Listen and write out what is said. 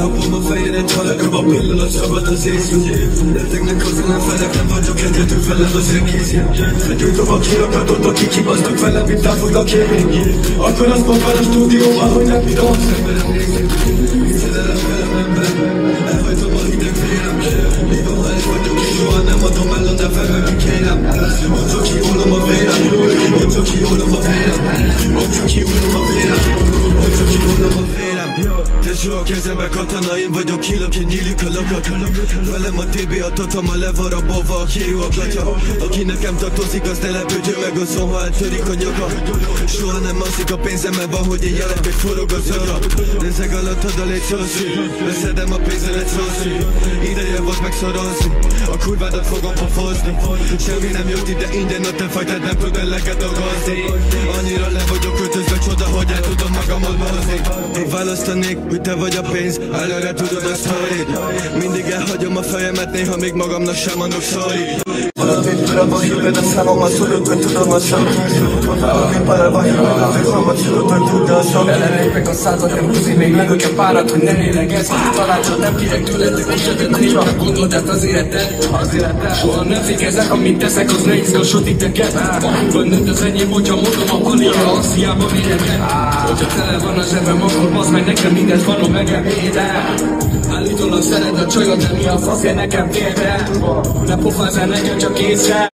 Ráhapom a fejére, csalagom a pillanat, szabad az észre. Lettegnek hozzá, nem felek, nem vagyok egyedül velem az egész. Gyújtom a kirakatot, akik kibasztok velem, mint elfognak élni. Akkor azt mondom a stúdióban, hogy nem bírom, szemben nézni. Szerelem velem ember, elhajtom a hideg vérem. Míg ha el vagyok, és soha nem adom el a nevem, aki kérem. Mondjuk kiolom a vérem, mondjuk kiolom a vérem, mondjuk kiolom a vérem, mondjuk kiolom a vérem. Tesó a kezembe katona, én vagyok kilak, én nyílik a lakat. Velem a TB, a tatama le van rabolva, a kiú a platya. Aki nekem tartozik, az ne lepődjön meg azon, ha eltörik a nyaka. Soha nem alszik a pénzemben, van, hogy én jelek, hogy forog az agyra. Nézeg alatt adal egy szószű, leszedem a pénzzel egy szószű. Ideje volt megszorozni, a kurvádat fogom pofozni. Semmi nem jött ide ingyen, a te fajtad nem tud eleget dolgozni. Annyira le vagyok kötözve, csoda, hogy el tudom magammal mozni. Én választanék, hogy te vagy a pénz, előre tudod a sztorid. Mindig elhagyom a fejemet, néha még magamnak sem mondok sorry. Valamint paraba híved a számom, azt tudod, hogy tudom a sok. Valamint paraba híved a végom, azt tudod, hogy tudod a sok. Belerépek a század, nem húzni még lelőkem párat, hogy nem élegez. Tanácsot nem kérek tőletek, most se tenni, csak gondold át az életed. Soha nem fékezek, amit teszek, az ne izgasson titeket. Vagy nőtt az enyém, hogyha mondom a palira, az hiába méretek. Hogyha tele van a zsebem, akkor bazd meg nekem mindent vanom megemédem. Állítólag szereted a csajod, de mi a faszért nekem kérde? Ne pofázzál nekem csak észre.